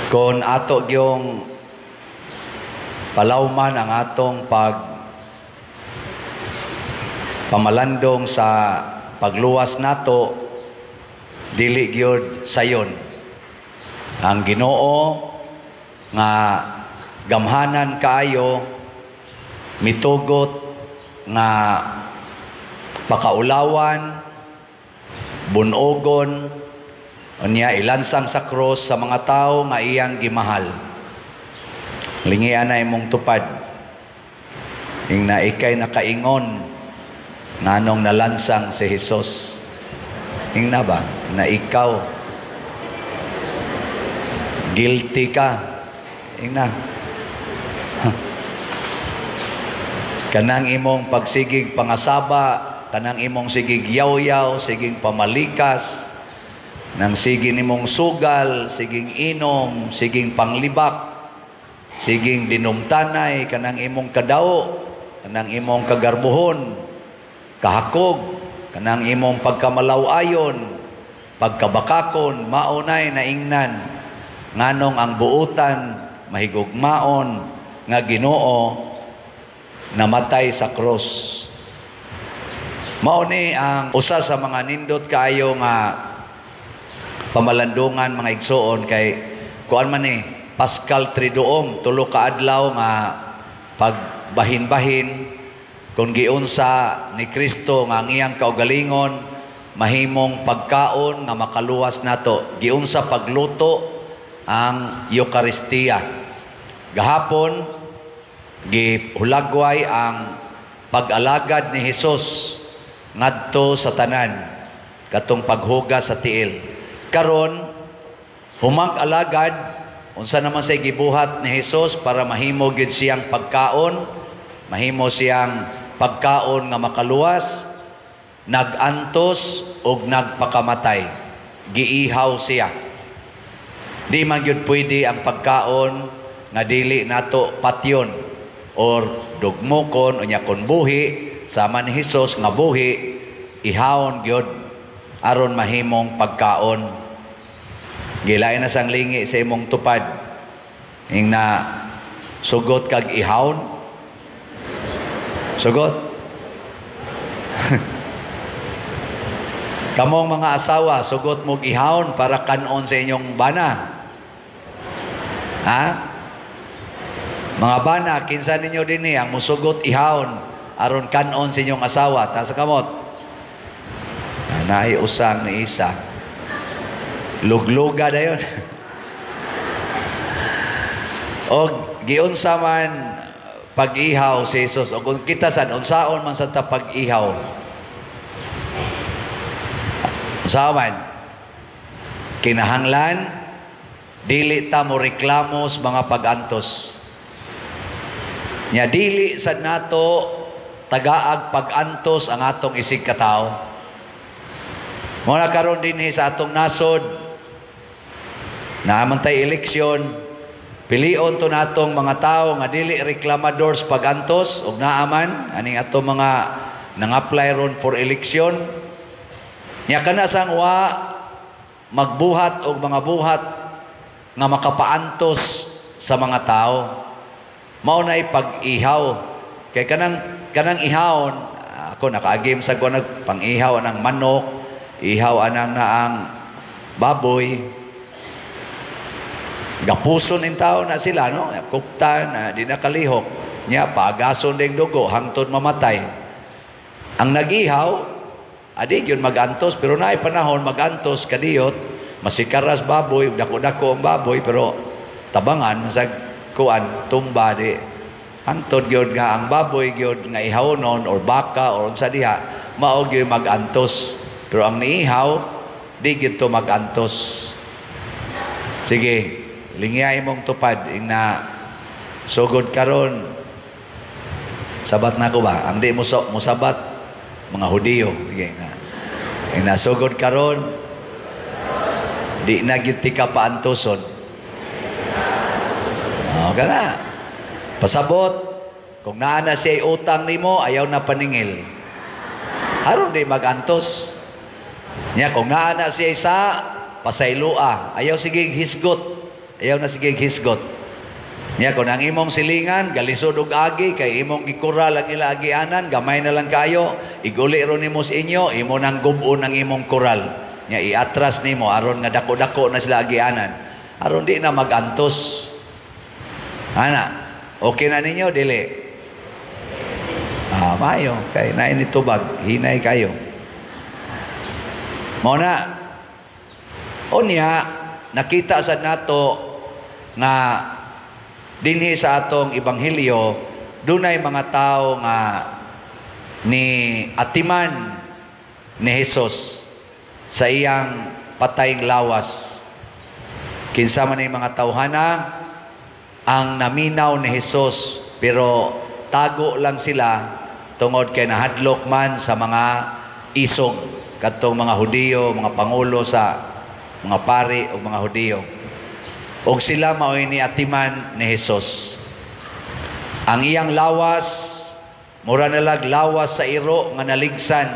Kung ato yung palawman ang atong pamalandong sa pagluwas nato, dili gyud sayon. Ang Ginoo nga gamhanan kaayo mitugot nga pakaulawan, bunogon, unya ilansang sa cross sa mga tao nga iyang gimahal. Lingian na imong tupad. Ing na ikay nakaingon nganong nalansang si Jesus. Ing na ba? Na ikaw guilty ka. Ing na. Kanang imong pagsigig pangasaba, kanang imong sigig yaw-yaw, sigig pamalikas, nang siging imong sugal, siging inom, siging panglibak, siging dinumtanay, kanang imong kadao, kanang imong kagarbuhon, kahakog, kanang imong pagkamalaw-ayon, pagkabakakon, maunay na ingnan, nganong ang buutan, mahigugmaon, nga Ginoo, namatay sa cross. Mauni ang usa sa mga nindot kaayo nga pamalandungan mga igsoon kay kuan man Pascal Triduum, tulo ka adlaw nga pagbahin-bahin kung giunsa ni Kristo nga ang iyang kaugalingon mahimong pagkaon nga makaluwas nato, giunsa pagluto ang Eucharistia. Gahapon gihulagway ang pag-alagad ni Hesus ngadto sa tanan katong paghuga sa tiil. Karon humag-alagad unsa naman say gibuhat ni Hesus para mahimo gyud siyang pagkaon, mahimo siyang pagkaon nga makaluwas, nagantos ug nagpakamatay, giihaw siya. Di man gyud pwede ang pagkaon nga dili nato patyon or dugmokon unya kon buhi sama ni Hesus nga buhi ihawon gyud aron mahimong pagkaon. Gilain na sang lingi sa imong tupad ing na sugot kag ihawon. Sugot. Kamong mga asawa, sugot mo ihawon para kanon sa inyong bana. Ha? Mga bana, kinsa ninyo din ang musugot ihawon aron kanon sa inyong asawa. Ta sa kamot. Naay usang ni isa. Lugluga dayon. Og giunsa man pag-ihaw si Jesus o kung kita san unsaon man sa pag-ihaw. Unsaon man kinahanglan dili ta mo reklamos mga pag-antos. Nya dili sad nato tagaag pag-antos ang atong isig katawo. Muna karon din sa atong nasod naaman tay eleksyon, pilion to natong mga tao nga dili reklamadors pag-antos ug naaman aning atong mga nang-apply ron for eleksyon. Nya kana sang wa magbuhat og mga buhat nga makapaantos sa mga tao. Mao nay pag-ihaw. Kay kanang ihawon, ako nakaagim sa ko pang-ihaw anang manok, ihaw anang naang baboy. Gapuson in tao na sila, no? Kuptan na di nakalihok. Nya pagason ding dugo hangtod mamatay. Ang nag-ihaw adi gyud magantos pero naay panahon magantos kadiyot masikaras baboy, dako-dako ang baboy pero tabangan sa kuan tumba di. Hangtod gyud nga ang baboy gyud nga ihawnon or baka or unsa diha mao gyud magantos. Pero ang niihaw, di gito mag-antos. Sige, lingyay mong tupad. Ing na sugod karon. Sabat na ko ba? Ang di musabat, mga Hudiyo. Sige, ing na sugod karon, di na giti ka paantoson. Okay na. Pasabot, kung naana siya utang nimo, ayaw na paningil. Haron di mag-antos. Nya kung naana siya isa pasaylua, ayaw sige hisgot Ayaw na sige hisgot. Nya kung ang imong silingan, galisod og agi, kay imong gikural ang ila agianan, gamay na lang kayo, iguli ron nimo sa inyo, imo nang gubon ang imong kural. Nya iatras nimo, aron nga dako-dako na sila agianan. Aron di na magantos. Ana, okay na ninyo, dili? Mayo, kay na initubag, hinay kayo. Muna, unya, nakita sa nato nga dinhi sa atong ebanghelyo, dunay mga tao nga ni atiman ni Hesus sa iyang patayng lawas. Kinsa man ay mga tawhana ang naminaw ni Hesus, pero tago lang sila tungod kay nahadlok man sa mga isog kadtong mga Hudiyo, mga pangulo sa mga pari o mga Hudiyo. Og sila mao'y ni atiman ni Hesus. Ang iyang lawas, mura nalag lawas sa iro nga naligsan,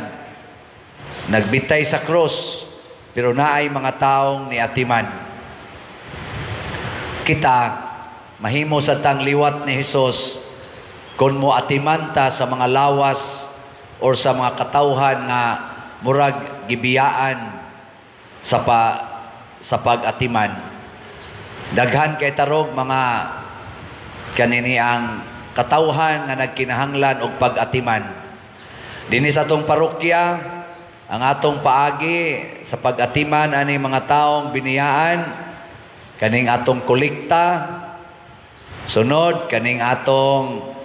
nagbitay sa krus, pero naay mga taong ni atiman. Kita, mahimo sa tang liwat ni Hesus, kung mo atimanta sa mga lawas or sa mga katawhan nga murag gibiyaan sa pag-atiman. Daghan kay tarog mga kanini ang katawhan nga nagkinahanglan og pag-atiman. Dinhi sa atong parokya, ang atong paagi sa pag-atiman ani mga taong biniyaan, kaning atong kolekta, sunod kaning atong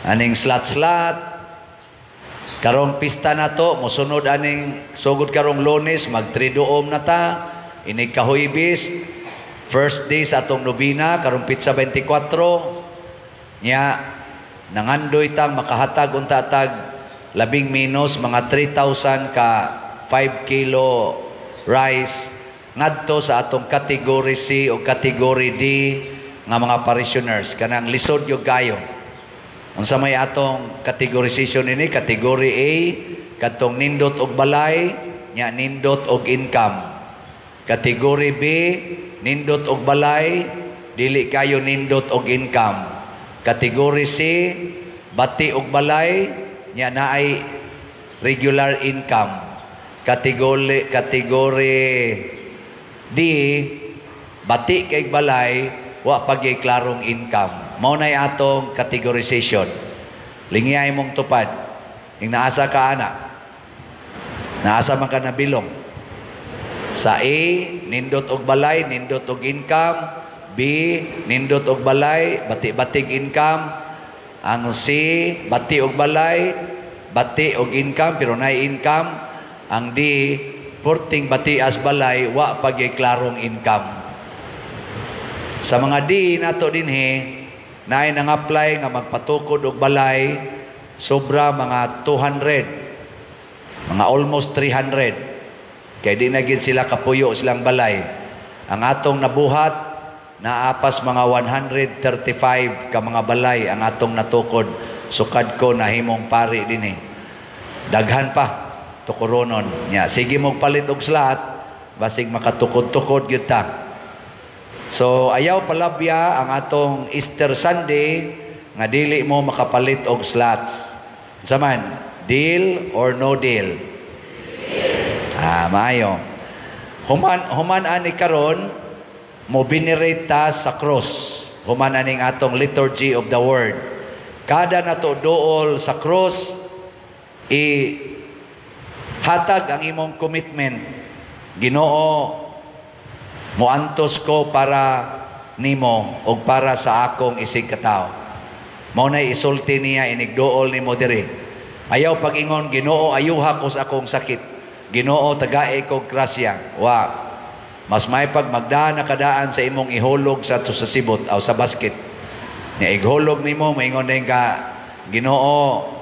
aning slat-slat, karong pista na to, musunod aning sugod karong Lunes, mag-triduom na ta, inig kahuybis, first day sa atong nobina, karong Pitsa 24, nya, nangandoy tang makahatag untatag, 10 minos, mga 3,000 ka 5 kilo rice, ngadto sa atong category C o category D, nga mga parishioners, kanang lisod yung gayo. Unsa may atong categorization ini, category A, katong nindot og balay, nya nindot og income. Category B, nindot og balay, dili kayo nindot og income. Category C, bati og balay, nya naay regular income. Category D, bati kay balay, wa pagay klarong income. Mao nay atong categorization. Lingiyay mong tupad. Ing naasa ka ana. Naasa man ka nabilong. Sa A, nindot og balay, nindot og income. B, nindot og balay, bati-batig income. Ang C, bati og balay, bati og income, pero naay income. Ang D, porting bati as balay, wa pagay klarong income. Sa mga D nato dinhi, naay nang apply nga magpatukod og balay, sobra mga 200, mga almost 300. Kaya di na gid sila kapuyo silang balay. Ang atong nabuhat, naapas mga 135 ka mga balay ang atong natukod. Sukad ko na himong pari dinhi. Daghan pa, tukuronon. Nya, sige mo palit og slat, basig makatukod-tukod gyud ta. So, ayaw palabya ang atong Easter Sunday nga dili mo makapalit og slots. Saman, deal or no deal? Maayo. Human ani karon mo venerate ta sa cross. Human aning atong liturgy of the word. Kada nato dool sa cross, hatag ang imong commitment. Ginoo, muantos ko para nimo o para sa akong isig katao. Mao nay isulti niya inigdool nimo diri. Ayaw pag-ingon, Ginoo, ayuha ko sa akong sakit. Ginoo, tagae ko grasya. Wa. Mas may pag magdaan na kadaan sa imong ihulog sa sibot o sa basket. Nya ighulog nimo, maingon din ka, Ginoo,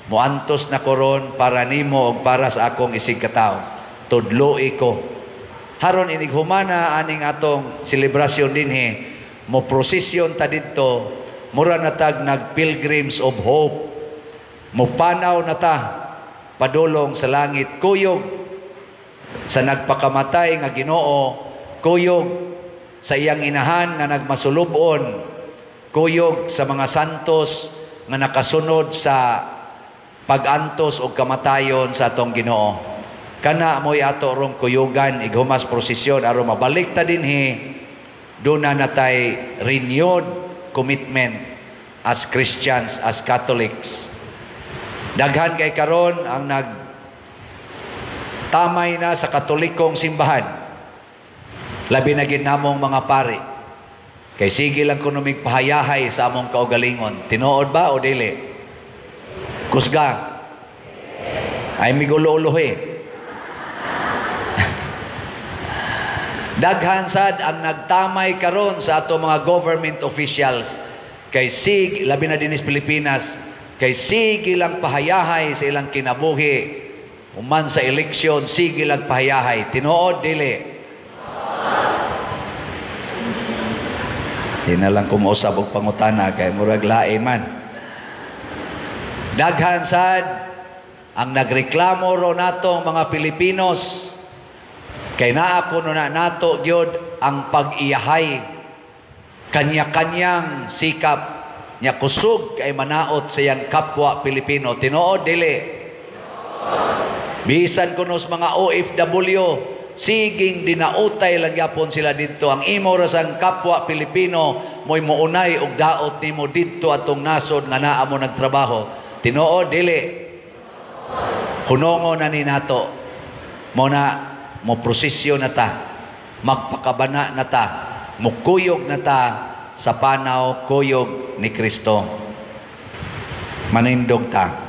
muantos na koron para nimo o para sa akong isig katao. Tudloi ko. Haron inighumana aning atong selebrasyon dinhi, mo prosesyon ta didto, mura na tag nag-pilgrims of hope. Mupanaw na ta padulong sa langit, kuyog sa nagpakamatay nga Ginoo, kuyog sa iyang inahan nga nagmasulubon, kuyog sa mga santos nga nakasunod sa pag-antos o kamatayon sa atong Ginoo. Kana mo'y ato rong kuyugan, ighumas prosesyon, aron mabalik ta dinhi, doon na natay renewed commitment as Christians, as Catholics. Daghan kay karon ang nagtamay na sa katolikong simbahan. Labi na gid namong mga pari. Kay sige lang kuno migpahayahay sa among kaugalingon. Tinuod ba o dili? Kusga. Ay migulo-ulohe. Daghan sad ang nagtamay karon sa ato mga government officials kay labi na dinis Pilipinas, kay sige lang pahayahay sa ilang kinabuhi, uman sa eleksyon, sige lang pahayahay. Tinuod dili? Di na lang kumuusab og pangutana kay murag lain man. Daghan sad ang nagreklamo ro natong mga Pilipinos kay naa kuno na nato gyud ang pag-iyahay, kanya-kanyang sikap nya kusog kay manaot sa iyang kapwa Pilipino. Tinuod dili? Bisan kuno sa mga OFW, siging dinautay lang yapon sila dito. Ang imo ra sang kapwa Pilipino mo'y muunay og daot nimo dito atong nasod nga naa mo nagtrabaho. Tinuod dili? Hunongo na ni nato mo na mo prosesyo na ta, magpakabana na ta, mukuyog na ta sa panaw kuyog ni Kristo. Manindog ta.